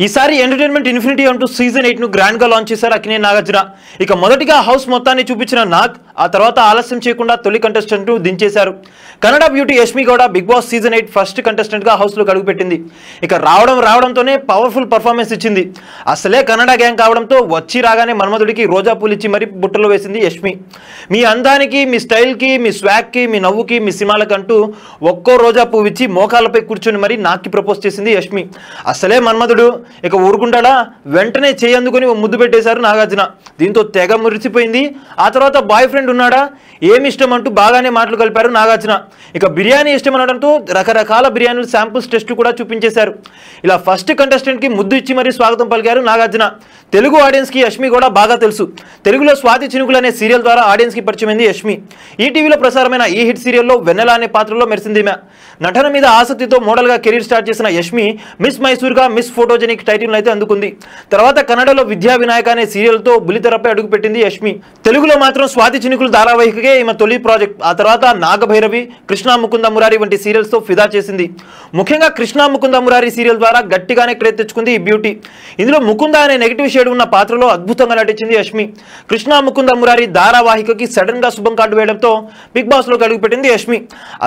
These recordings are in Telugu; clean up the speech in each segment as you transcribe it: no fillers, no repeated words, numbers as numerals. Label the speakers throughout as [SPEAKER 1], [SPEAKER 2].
[SPEAKER 1] ఈసారి ఎంటర్టైన్మెంట్ ఇన్ఫినిటీ అంటూ సీజన్ 8 ను గ్రాండ్ గా లాంచ్ చేశారు అక్కినేని నాగార్జున. ఇక మొదటిగా హౌస్ మొత్తాన్ని చూపించిన నాగ్ ఆ తర్వాత ఆలస్యం చేయకుండా తొలి కంటెస్టెంట్ ను దించేశారు. Kannada beauty Yashmi Gowda Bigg Boss season 8 first contestant గా హౌస్ లో అడుగుపెట్టింది. ఇక రావడంతోనే పవర్ఫుల్ పర్ఫార్మెన్స్ ఇచ్చింది. అసలే కన్నడ గ్యాంగ్ కావడంతో వచ్చి రాగానే మన్మధుడికి రోజా పూలు ఇచ్చి మరి బుట్టలో వేసింది యష్మి. మీ అందానికి, మీ స్టైల్ కి, మీ స్వాగ్ కి, మీ నవ్వుకి, మీ సినిమాలకంటూ ఒక్కో రోజా పువ్వు ఇచ్చి మోకాలపై కూర్చొని మరి నాక్కి ప్రపోజ్ చేసింది యష్మి. అసలే మన్మధుడు ఇక ఊరుకుంటాడా, వెంటనే చేయందుకొని ముద్దు పెట్టేశారు నాగార్జున. దీంతో తెగ మురిసిపోయింది. ఆ తర్వాత బాయ్ ఫ్రెండ్ ఉన్నాడా, ఏమి ఇష్టం అంటూ బాగానే మాటలు కలిపారు నాగార్జున. ఇక బిర్యానీ ఇష్టం అనడంతో రకరకాల బిర్యానీలు శాంపుల్స్ టెస్టులు కూడా చూపించేశారు. ఇలా ఫస్ట్ కంటెస్టెంట్ కి ముద్దు ఇచ్చి మరీ స్వాగతం పలికారు నాగార్జున. తెలుగు ఆడియన్స్ కి యష్మి కూడా బాగా తెలుసు. తెలుగులో స్వాతి చినుకులు అనే సీరియల్ ద్వారా ఆడియన్స్ కి పరిచయమైంది యష్మి. ఈటీవీలో ప్రసారమైన ఈ హిట్ సీరియల్లో వెన్నెల అనే పాత్రలో మెరిసింది. నటన మీద ఆసక్తితో మోడల్ గా కెరీర్ స్టార్ట్ చేసిన యష్మి మిస్ మైసూర్ గా మిస్ ఫోటోజెనిక్ టైటిల్ అయితే అందుకుంది. తర్వాత కన్నడలో విద్యా వినాయక అనే సీరియల్ తో బులితెరపై అడుగుపెట్టింది యష్మి. తెలుగులో మాత్రం స్వాతి చినుకులు ధారావాహికకే ఈమె తొలి ప్రాజెక్ట్. ఆ తర్వాత నాగభైరవి, కృష్ణా ముకుంద మురారి వంటి సీరియల్స్ తో ఫిదా చేసింది. ముఖ్యంగా కృష్ణా ముకుంద మురారి సీరియల్ ద్వారా గట్టిగానే క్రేజ్ తెచ్చుకుంది ఈ బ్యూటీ. ఇందులో ముకుంద అనే నెగిటివ్ షేడ్ ఉన్న పాత్రలో అద్భుతంగా నటించింది యష్మి. కృష్ణా ముకుంద మురారి ధారావాహికకి సడన్ గా శుభం కార్డు వేయడంతో బిగ్ బాస్ లోకి అడుగుపెట్టింది యష్మి.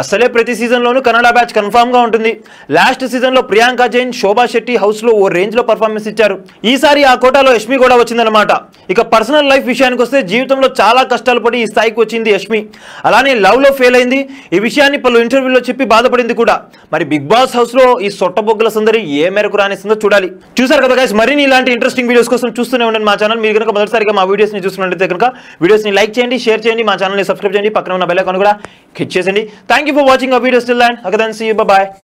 [SPEAKER 1] అసలే ప్రతి సీజన్ లోనూ కన్నడ బ్యాచ్ కన్ఫర్మ్ గా ఉంటుంది. లాస్ట్ సీజన్ లో ప్రియాంక జైన్, శోభా శెట్టి హౌస్ లో ఓ రేంజ్ లో పర్ఫార్మెన్స్ ఇచ్చారు. ఈసారి ఆ కోటాలో యష్మి కూడా వచ్చిందన్నమాట. ఇక పర్సనల్ లైఫ్ విషయానికి వస్తే జీవితంలో చాలా కష్టాలు పడి ఈ స్థాయికి వచ్చింది యష్మి. అలానే లవ్ లో ఫెయిల్ అయింది. ఈ విషయాన్ని పలు ఇంటర్వ్యూలో చెప్పి బాధపడింది కూడా. మరి బిగ్ బాస్ హౌస్ లో ఈ సొట్టబొగ్గల సందడి ఏ మేరకు రానిస్తుందో చూడాలి. చూసారు కదా గైస్, మరిన్ని ఇలాంటి ఇంట్రెస్టింగ్ వీడియోస్ కోసం చూస్తూనే ఉండండి మా ఛానల్. మీరు కనుక మొదటిసారిగా మా వీడియోస్ ని చూస్తున్నట్లయితే కనుక వీడియోస్ ని లైక్ చేయండి, షేర్ చేయండి, మా ఛానల్ ని సబ్స్క్రైబ్ చేయండి, పక్కన ఉన్న బెల్ ఐకాన్ కూడా క్లిక్ చేయండి. Thank you for watching our videos till then. Okay then see you, bye by.